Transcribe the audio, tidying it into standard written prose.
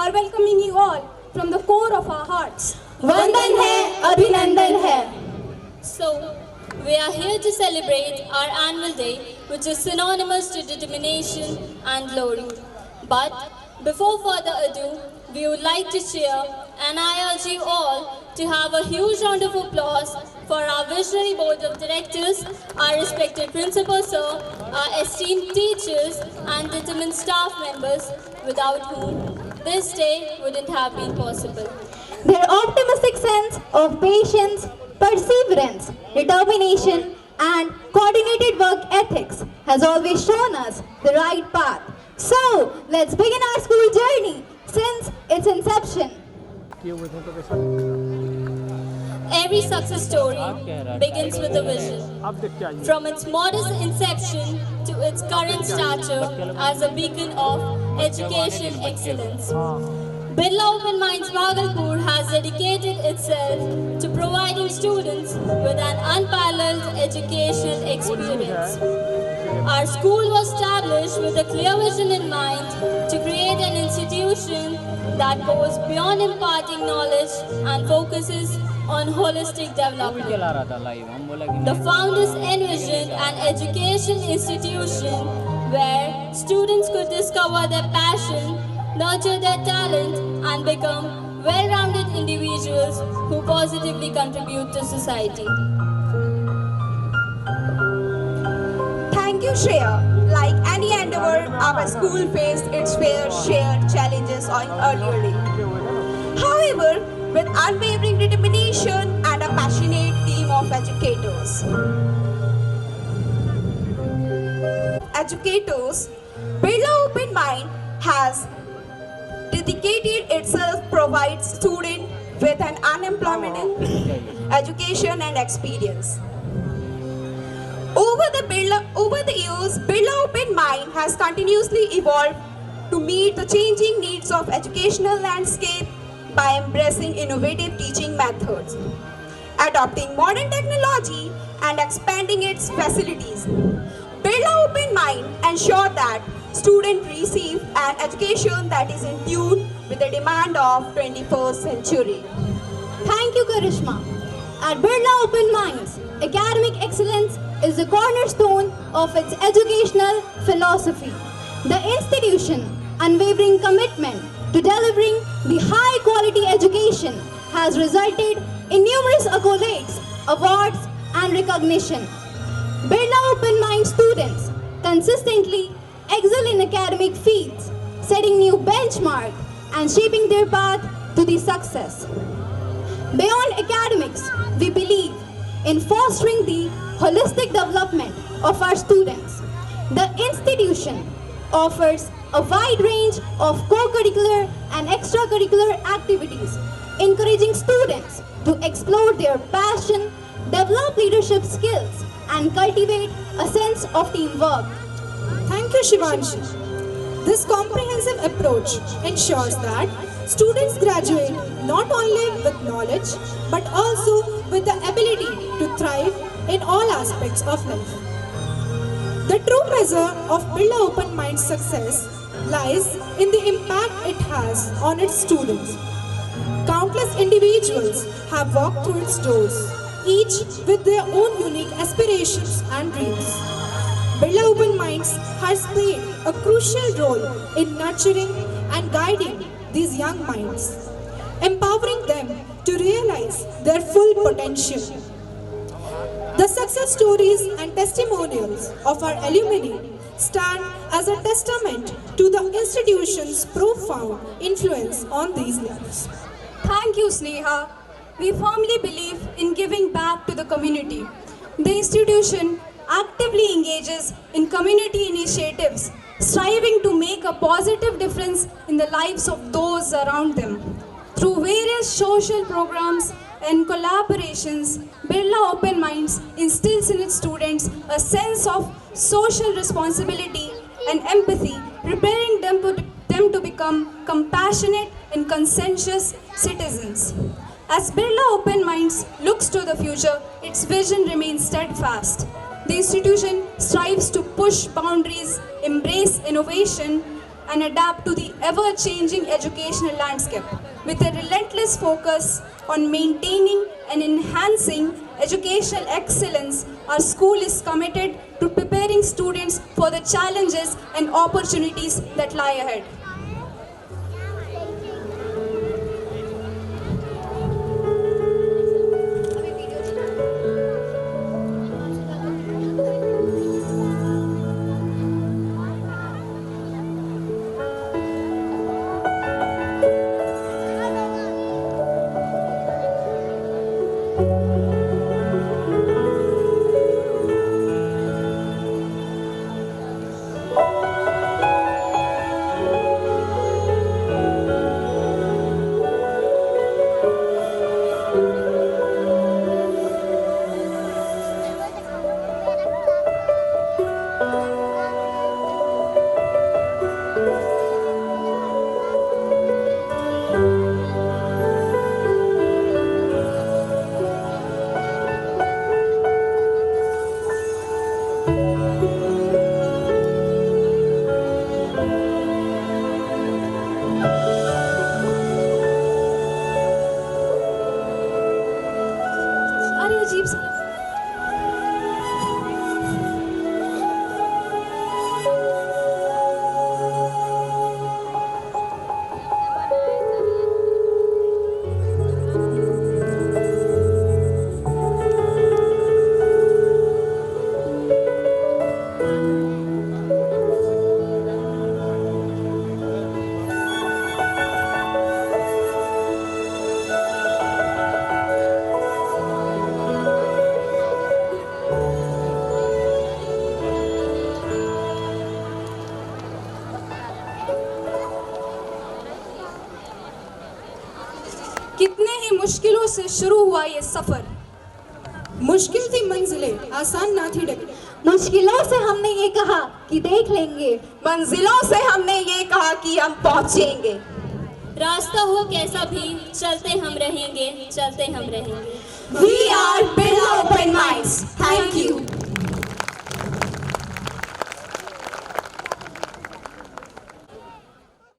are welcoming you all from the core of our hearts. वंदन है, अभिनंदन है. So, we are here to celebrate our annual day, which is synonymous to determination and glory. But before further ado, we would like to cheer, and I urge you all to have a huge round of applause for our visionary board of directors, our respected principal sir, our esteemed teachers, and determined staff members, without whom this day wouldn't have been possible. Their optimistic sense of patience, perseverance, determination, and coordinated work ethics has always shown us the right path. So, let's begin our school journey since its inception. Every success story begins with a vision. From its modest inception to its current stature as a beacon of education excellence. Birla Open Minds Bhagalpur has dedicated itself to providing students with an unparalleled education experience. Our school was established with a clear vision in mind to create an institution that goes beyond imparting knowledge and focuses on holistic development. The founders envisioned an education institution where students could discover their passion, nurture their talent, and become well-rounded individuals who positively contribute to society. Thank you, Shreya. Like any endeavor, our school faced its fair share challenges on earlier day. However, with unwavering determination and a passionate team of educators, Birla Open Mind has dedicated itself provides students with an unemployment education and experience. Over the years, Birla Open Mind has continuously evolved to meet the changing needs of educational landscape by embracing innovative teaching methods, adopting modern technology, and expanding its facilities. Birla Open Mind ensures that students receive an education that is in tune with the demand of 21st century. Thank you, Karishma. At Birla Open Minds, academic excellence is the cornerstone of its educational philosophy. The institution's unwavering commitment to delivering the high-quality education has resulted in numerous accolades, awards, and recognition. Birla Open Mind students consistently excel in academic fields, setting new benchmarks and shaping their path to the success. Beyond academics, we believe in fostering the holistic development of our students. The institution offers a wide range of co-curricular and extracurricular activities, encouraging students to explore their passion, develop leadership skills, and cultivate a sense of teamwork. Thank you, Shivanshi. This comprehensive approach ensures that students graduate not only with knowledge but also with the ability to thrive in all aspects of life. The true measure of Birla Open Mind's success lies in the impact it has on its students. Countless individuals have walked through its doors, each with their own unique aspirations and dreams. Birla Open Minds has played a crucial role in nurturing and guiding these young minds, empowering them to realize their full potential. The success stories and testimonials of our alumni stand as a testament to the institution's profound influence on these lives. Thank you, Sneha. We firmly believe in giving back to the community. The institution actively engages in community initiatives, striving to make a positive difference in the lives of those around them. Through various social programs and collaborations, Birla Open Minds instills in its students a sense of social responsibility and empathy, preparing them to become compassionate and conscientious citizens. As Birla Open Minds looks to the future, its vision remains steadfast. The institution strives to push boundaries, embrace innovation, and adapt to the ever-changing educational landscape. With a relentless focus on maintaining and enhancing educational excellence, our school is committed to preparing students for the challenges and opportunities that lie ahead. अरे अजीब सा कितने ही मुश्किलों से शुरू हुआ ये सफर। मुश्किल थी मंजिलें, आसान ना थी डगर। मुश्किलों से हमने ये कहा कि देख लेंगे, मंजिलों से हमने ये कहा कि हम पहुंचेंगे। रास्ता हो कैसा भी चलते हम रहेंगे, चलते हम रहेंगे। We are Birla Open